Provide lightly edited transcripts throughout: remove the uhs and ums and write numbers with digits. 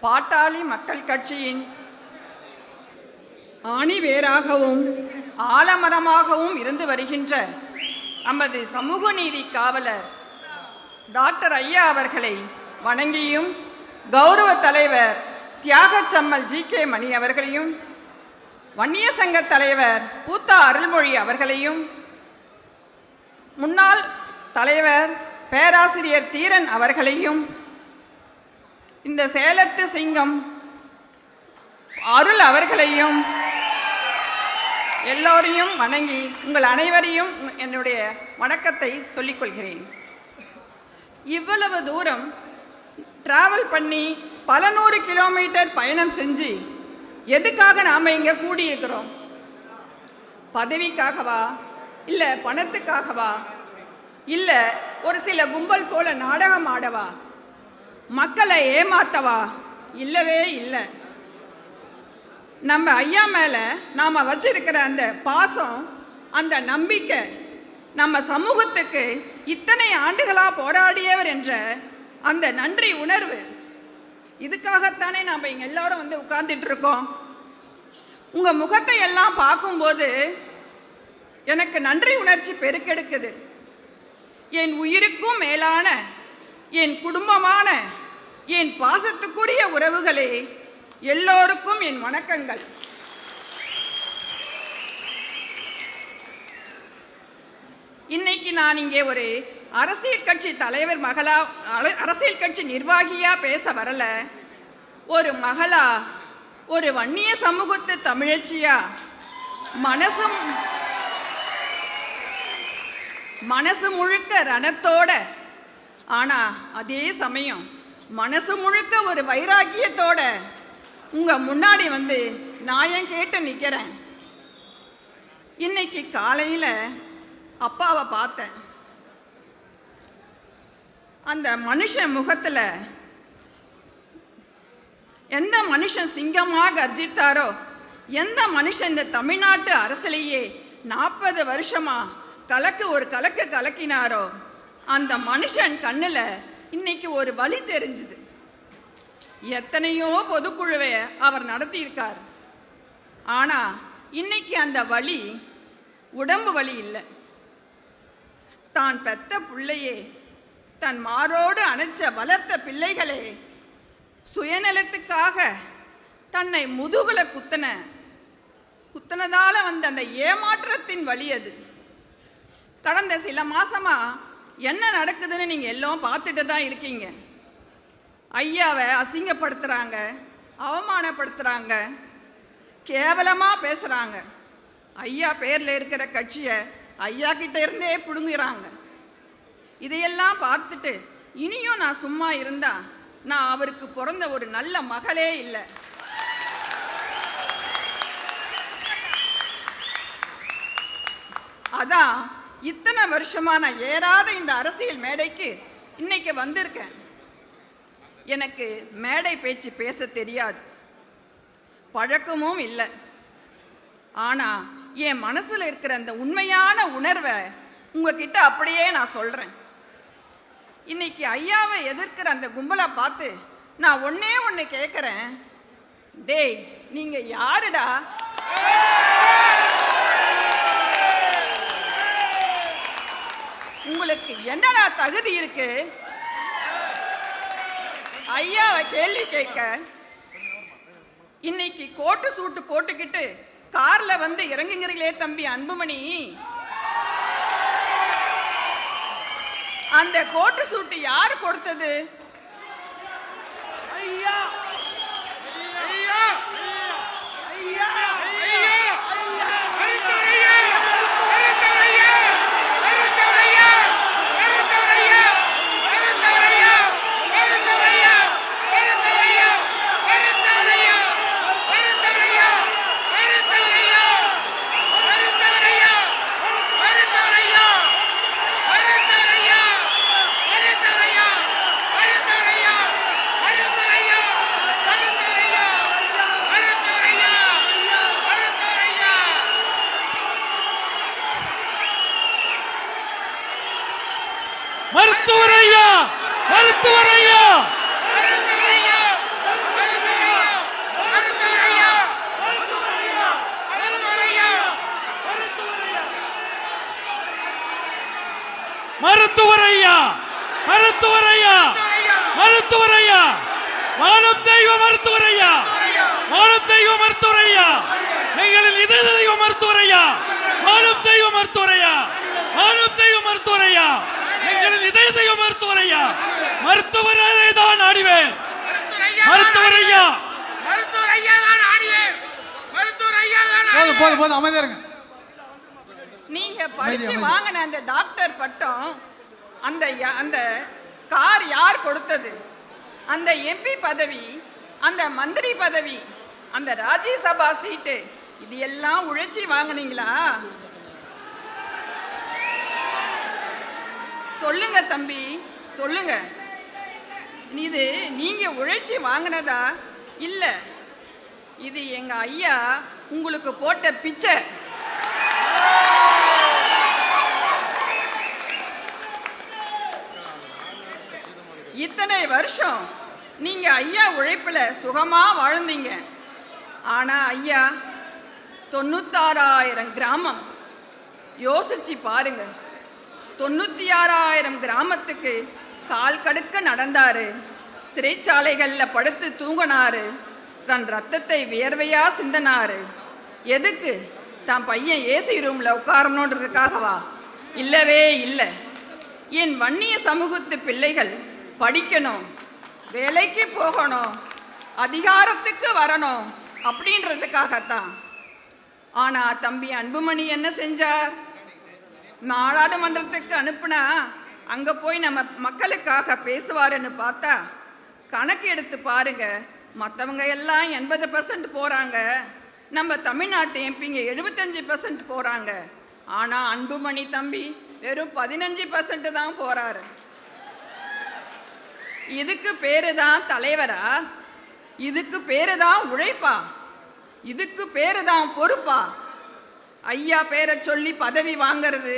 பாட்டாளி மக்கள் கட்சியின் ஆணிவேராகவும் ஆலமரமாகவும் இருந்து வருகின்ற நமது சமூக நீதி காவலர் டாக்டர் ஐயா அவர்களை வணங்கியும், கௌரவ தலைவர் தியாகச்சம்மல் ஜி.கே. மணி அவர்களையும், வன்னிய சங்க தலைவர் பூத்தா அருள்மொழி அவர்களையும், முன்னாள் தலைவர் பேராசிரியர் தீரன் அவர்களையும், இந்த சேலத்து சிங்கம் அருள் அவர்களையும் எல்லோரையும் வணங்கி உங்கள் அனைவரையும் என்னுடைய வணக்கத்தை சொல்லிக்கொள்கிறேன். இவ்வளவு தூரம் டிராவல் பண்ணி பல 100 கிலோமீட்டர் பயணம் செஞ்சு எதுக்காக நாம் இங்கே கூடியிருக்கிறோம்? பதவிக்காகவா? இல்லை பணத்துக்காகவா? இல்லை ஒரு சில கும்பல் போல நாடகம் ஆடவா? மக்களை ஏமாத்தவா? இல்லவே இல்லை. நம்ம ஐயா மேலே நாம் வச்சிருக்கிற அந்த பாசம், அந்த நம்பிக்கை, நம்ம சமூகத்துக்கு இத்தனை ஆண்டுகளாக போராடியவர் என்ற அந்த நன்றி உணர்வு, இதுக்காகத்தானே நாம் இங்கே எல்லாரும் வந்து உட்கார்ந்துட்டு இருக்கோம். உங்கள் முகத்தை எல்லாம் பார்க்கும்போது எனக்கு நன்றி உணர்ச்சி பெருக்கெடுக்குது. என் உயிருக்கும் மேலான, என் குடும்பமான, என் பாசத்துக்குரிய உறவுகளே, எல்லோருக்கும் என் வணக்கங்கள். இன்னைக்கு நான் இங்கே ஒரு அரசியல் கட்சி தலைவர் மகளா, அரசியல் கட்சி நிர்வாகியா பேச வரல. ஒரு மகளா, ஒரு வன்னிய சமூகத்து தமிழச்சியா, மனசு முழுக்க ரணத்தோட, ஆனா அதே சமயம் மனசு முழுக்க ஒரு வைராக்கியத்தோட உங்க முன்னாடி வந்து நான் கேட்டு நிற்கிறேன். இன்னைக்கு காலையில் அப்பாவை பார்த்தேன். அந்த மனுஷன் முகத்தில் எந்த மனுஷன் சிங்கமாக கர்ஜித்தாரோ, எந்த மனுஷன் இந்த தமிழ்நாட்டு அரசிலேயே 40 வருஷமா ஒரு கலக்கு கலக்கினாரோ, அந்த மனுஷன் கண்ணில் இன்னைக்கு ஒரு வலி தெரிஞ்சுது. எத்தனையோ பொதுக்குழுவை அவர் நடத்தியிருக்கார். ஆனால் இன்னைக்கு அந்த வலி உடம்பு வலி இல்லை. தான் பெத்த பிள்ளையே, தன் மாரோடு அணைச்ச வளர்த்த பிள்ளைகளே, சுயநலத்துக்காக தன்னை முதுகுல குத்தனதால வந்த அந்த ஏமாற்றத்தின் வலி அது. கடந்த சில மாசமா என்ன நடக்குதுன்னு நீங்கள் எல்லாம் பார்த்துட்டு தான் இருக்கீங்க. ஐயாவை அசிங்கப்படுத்துகிறாங்க, அவமானப்படுத்துகிறாங்க, கேவலமாக பேசுகிறாங்க. ஐயா பேரில் இருக்கிற கட்சியை ஐயா கிட்ட இருந்தே பிடுங்குறாங்க. இதையெல்லாம் பார்த்துட்டு இனியும் நான் சும்மா இருந்தா நான் அவருக்கு பிறந்த ஒரு நல்ல மகளே இல்லை. அதான் இத்தனை வருஷமா நான் ஏறாத இந்த அரசியல் மேடைக்கு இன்னைக்கு வந்திருக்கேன். எனக்கு மேடை பேச்சு பேச தெரியாது, பழக்கமும் இல்லை. ஆனால் என் மனசில் இருக்கிற அந்த உண்மையான உணர்வை உங்ககிட்ட அப்படியே நான் சொல்கிறேன். இன்னைக்கு ஐயாவை எதிர்க்கிற அந்த கும்பலை பார்த்து நான் ஒன்றே ஒன்று கேட்குறேன். டேய், நீங்கள் யாருடா? உங்களுக்கு என்னடா தகுதி இருக்கு ஐயாவை கேள்வி கேட்க? இன்னைக்கு கோட்டு சூட்டு போட்டுக்கிட்டு கார்ல வந்து இறங்குங்கிறீங்களே தம்பி அன்புமணி, அந்த கோட்டு சூட்டு யாரு கொடுத்தது? ஐயா ஐயா ஐயா மருத்துவர் ஐயா, மருத்துவர் ஐயா, வாழும் தெய்வ மருத்துவர் ஐயா, வாழும் தெய்வ மருத்துவர் ஐயா, எங்களின் இதய தெய்வ மருத்துவர் ஐயா, வாழும் தெய்வ மருத்துவர் ஐயா, வாழும் தெய்வ மருத்துவர் ஐயா, எங்களின் இதய தெய்வ மருத்துவர் ஐயா, மருத்துவரை தான் ஆடிவேன், மருத்துவர் ஐயா, மருத்துவர் ஐயா தான் ஆடிவேன், மருத்துவர் ஐயா தான் ஆடிவேன். போதும் போதும் அமைதியா இருங்க. நீங்க படிச்சு வாங்கின அந்த டாக்டர் பட்டம், அந்த கார் யார் கொடுத்தது? அந்த எம்பி பதவி, அந்த மந்திரி பதவி, அந்த ராஜ்யசபா சீட்டு, இது எல்லாம் உழைச்சி வாங்கினீங்களா? சொல்லுங்க தம்பி, சொல்லுங்க. இது நீங்க உழைச்சி வாங்கினதா? இல்ல, இது எங்க ஐயா உங்களுக்கு போட்ட பிச்சை. இத்தனை வருஷம் நீங்க ஐயா உழைப்புல சுகமா வாழ்ந்தீங்க. ஆனா ஐயா 96,000 கிராமம் யோசிச்சு பாருங்க. 96,000 கிராமத்துக்கு கால் கடுக்க நடந்தாரு, சிறைச்சாலைகள்ல படுத்து தூங்கினாரு, தன் ரத்தத்தை வியர்வையா சிந்தனாரு. எதுக்கு? தான் பையன் ஏசி ரூம்ல உட்காரணுன்றதுக்காகவா? இல்லவே இல்லை. என் வன்னிய சமூகத்து பிள்ளைகள் படிக்கணும், வேலைக்கு போகணும், அதிகாரத்துக்கு வரணும் அப்படின்றதுக்காகத்தான். ஆனா தம்பி அன்புமணி என்ன செஞ்சார்? நாடாளுமன்றத்துக்கு அனுப்புனா அங்க போய் நம்ம மக்களுக்காக பேசுவாருன்னு பார்த்தா, கணக்கு எடுத்து பாருங்க, மற்றவங்க எல்லாம் 80% போறாங்க, நம்ம தமிழ்நாட்டு எம்பிங்க 75% போறாங்க. ஆனா அன்புமணி தம்பி வெறும் 15% தான் போறாரு. இதுக்கு பேரு தான் தலைவரா? இதுக்கு பேரு தான் உழைப்பா? இதுக்கு பேரு தான் பொறுப்பா? ஐயா பேரை சொல்லி பதவி வாங்கிறது,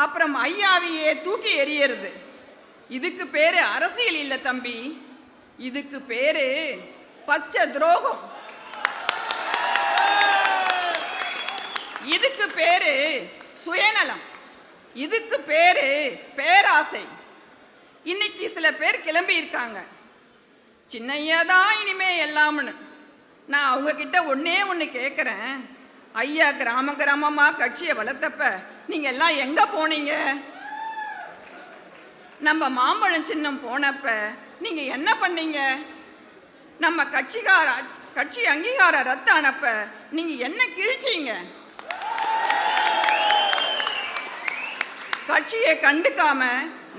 அப்புறம் ஐயாவையே தூக்கி எறியறது, இதுக்கு பேரு அரசியல் இல்லை தம்பி. இதுக்கு பேரு பச்சை துரோகம். இதுக்கு பேரு சுயநலம். இதுக்கு பேரு பேராசை. இன்னைக்கு சில பேர் கிளம்பி இருக்காங்க, சின்னையா தான் இனிமே எல்லாம்னு. நான் அவங்க கிட்ட ஒண்ணு கேட்குறேன், ஐயா கிராம கிராமமா கட்சியை வளர்த்தப்ப நீங்க எல்லாம் எங்க போனீங்க? நம்ம மாம்பழம் சின்னம் போனப்ப நீங்க என்ன பண்ணீங்க? நம்ம கட்சி அங்கீகார ரத்து ஆனப்ப நீங்க என்ன கிழிச்சீங்க? கட்சியை கண்டுக்காம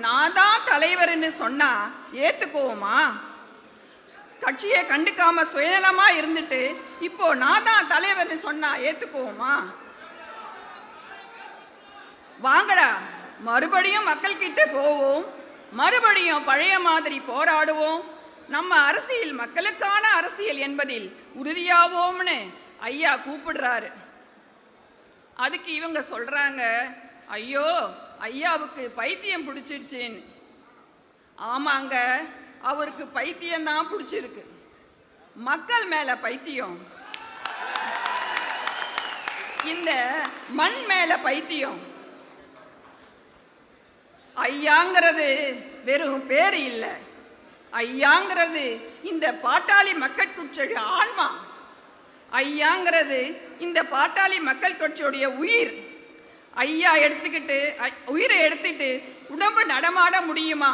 நான் தான் தலைவர்னு சொன்னா ஏத்துக்குவோமா? கட்சியை கண்டுக்காம சுயநலமா இருந்துட்டு இப்போ நான் தான் தலைவர்னு சொன்னா ஏத்துக்குவோமா? வாங்கடா, மறுபடியும் மக்கள் கிட்ட போவோம், மறுபடியும் பழைய மாதிரி போராடுவோம், நம்ம அரசியல் மக்களுக்கான அரசியல் என்பதில் உறுதியாவோம்னு ஐயா கூப்பிடுறாரு. அதுக்கு இவங்க சொல்றாங்க, ஐயோ ஐயாவுக்கு பைத்தியம் பிடிச்சிருச்சுன்னு. ஆமாங்க, அவருக்கு பைத்தியம்தான் பிடிச்சிருக்கு, மக்கள் மேல பைத்தியம், இந்த மண் மேல பைத்தியம். ஐயாங்கிறது வெறும் பேர் இல்லை, ஐயாங்கிறது இந்த பாட்டாளி மக்கள் கட்சியுடைய ஆன்மா, ஐயாங்கிறது இந்த பாட்டாளி மக்கள் கட்சியுடைய உயிர். ஐயா உயிரை எடுத்துக்கிட்டு உடம்பு நடமாட முடியுமா?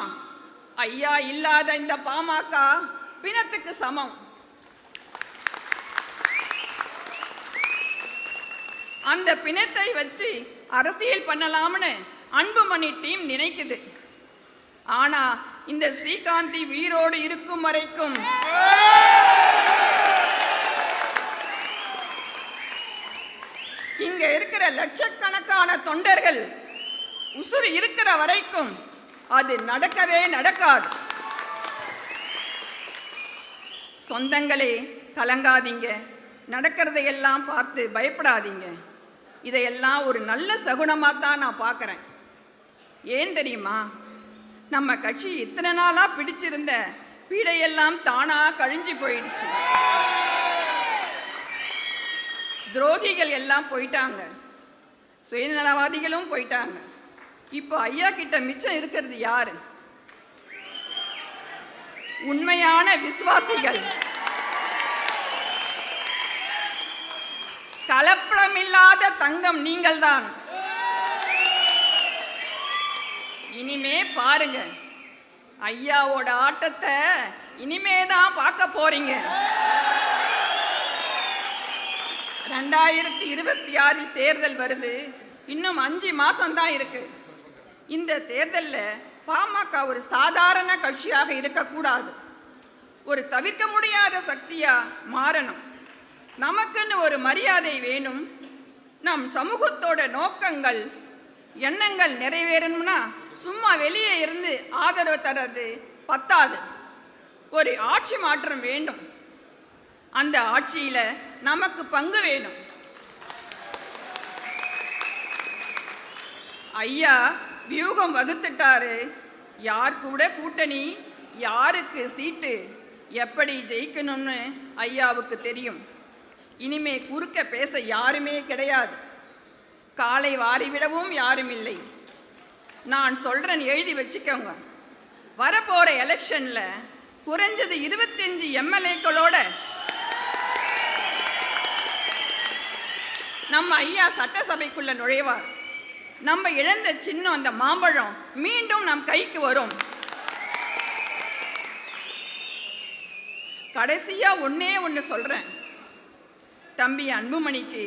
ஐயா இல்லாத இந்த பாமக பிணத்துக்கு சமம். அந்த பிணத்தை வச்சு அரசியல் பண்ணலாம்னு அன்புமணி டீம் நினைக்குது. ஆனா இந்த ஸ்ரீகாந்தி உயிரோடு இருக்கும் வரைக்கும் இங்க இருக்கிற லட்சக்கணக்கான தொண்டர்கள் உசுறு இருக்கிற வரைக்கும் அது நடக்கவே நடக்காது. சொந்தங்களே கலங்காதீங்க, நடக்கிறதையெல்லாம் பார்த்து பயப்படாதீங்க. இதையெல்லாம் ஒரு நல்ல சகுனமாக தான் நான் பார்க்குறேன். ஏன் தெரியுமா? நம்ம கட்சி இத்தனை நாளாக பிடிச்சிருந்த பீடையெல்லாம் தானாக கழிஞ்சு போயிடுச்சு. துரோகிகள் எல்லாம் போயிட்டாங்க, சுயநலவாதிகளும் போயிட்டாங்க. இப்போ ஐயா கிட்ட மிச்சம் இருக்கிறது யாரு? உண்மையான விசுவாசிகள். கலப்படமில்லாத தங்கம் நீங்கள்தான். இனிமே பாருங்க, ஐயாவோட ஆட்டத்தை இனிமேதான் பார்க்க போறீங்க. 2026 தேர்தல் வருது. இன்னும் 5 மாசம்தான் இருக்கு. இந்த தேர்தலில் பாமக ஒரு சாதாரண கட்சியாக இருக்கக்கூடாது. ஒரு தவிர்க்க முடியாத சக்தியா மாறணும். நமக்குன்னு ஒரு மரியாதை வேணும். நம் சமூகத்தோட நோக்கங்கள் எண்ணங்கள் நிறைவேறணும்னா சும்மா வெளியே இருந்து ஆதரவு தர்றது பத்தாது. ஒரு ஆட்சி மாற்றம் வேண்டும். அந்த ஆட்சியில நமக்கு பங்கு வேணும். ஐயா வியூகம் வகுத்துட்டாரு. யார் கூட கூட்டணி, யாருக்கு சீட்டு, எப்படி ஜெயிக்கணும்னு ஐயாவுக்கு தெரியும். இனிமே குறுக்க பேச யாருமே கிடையாது. காலை வாரிவிடவும் யாரும் இல்லை. நான் சொல்றேன், எழுதி வச்சுக்கோங்க. வரப்போற எலெக்ஷன்ல குறைஞ்சது 25 எம்எல்ஏக்களோட நம்ம ஐயா சட்டசபைக்குள்ள நுழைவார். நம்ம இழந்த சின்னம், அந்த மாம்பழம் மீண்டும் நம் கைக்கு வரும். கடைசியா ஒன்னே ஒன்று சொல்றேன். தம்பி அன்புமணிக்கு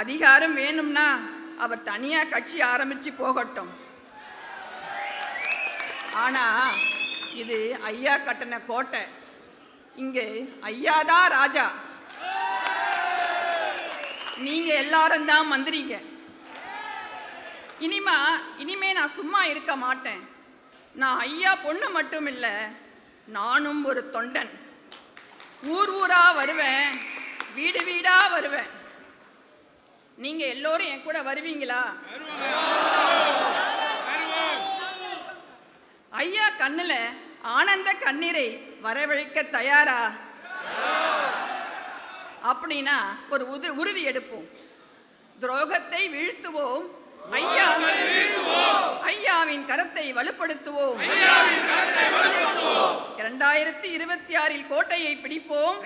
அதிகாரம் வேணும்னா அவர் தனியா கட்சி ஆரம்பிச்சு போகட்டும். ஆனா இது ஐயா கட்டின கோட்டை. இங்கே ஐயாதான் ராஜா. நீங்க எல்லாரும் தான் மந்திரிங்க. இனிமே நான் சும்மா இருக்க மாட்டேன். நான் ஐயா பொண்ணு மட்டும் இல்லை, நானும் ஒரு தொண்டன். ஊர் ஊரா வருவேன், வீடு வீடா வருவேன். நீங்க எல்லோரும் என் கூட வருவீங்களா? ஐயா கண்ணுல ஆனந்த கண்ணீரை வரவழைக்க தயாரா? அப்படின்னா ஒரு உறுதி எடுப்போம். துரோகத்தை வீழ்த்துவோம். ஐயாவின் கரத்தை வலுப்படுத்துவோம். 2026 கோட்டையை பிடிப்போம்.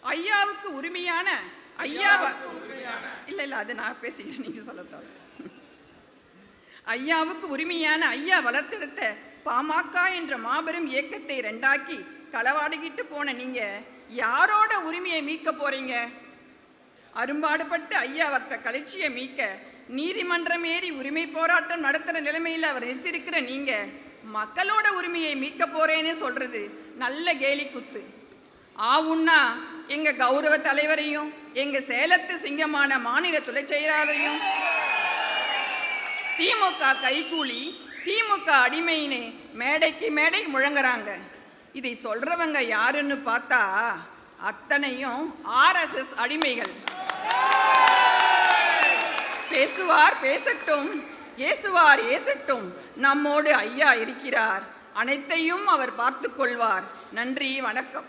ஐயாவுக்கு உரிமையான இல்ல அது நான் பேசுகிறேன், நீங்க சொல்லத்தால. ஐயாவுக்கு உரிமையான ஐயா வளர்த்தெடுத்த பாமக என்ற மாபெரும் இயக்கத்தை ரெண்டாக்கி களவாடிக்கிட்டு போன நீங்க யாரோட உரிமையை மீட்க போறீங்க? அரும்பாடுபட்டு ஐயா வர்த்த கலட்சியை மீட்க நீதிமன்றம் ஏறி உரிமை போராட்டம் நடத்துற நிலைமையில் அவர் நிறுத்திருக்கிற நீங்க மக்களோட உரிமையை மீட்க போறேன்னு சொல்றது நல்ல கேலி குத்து. ஆவுன்னா எங்க கௌரவ தலைவரையும் எங்க சேலத்து சிங்கமான மாநில துணை செயலாளரையும் திமுக கைகூலி, திமுக அடிமைன்னு மேடைக்கு மேடை முழங்குறாங்க. இதை சொல்றவங்க யாருன்னு பார்த்தா அத்தனையும் RSS அடிமைகள். பேசுவார் பேசட்டும், ஏசுவார் ஏசட்டும், நம்மோடு ஐயா இருக்கிறார். அனைத்தையும் அவர் பார்த்து கொள்வார். நன்றி, வணக்கம்.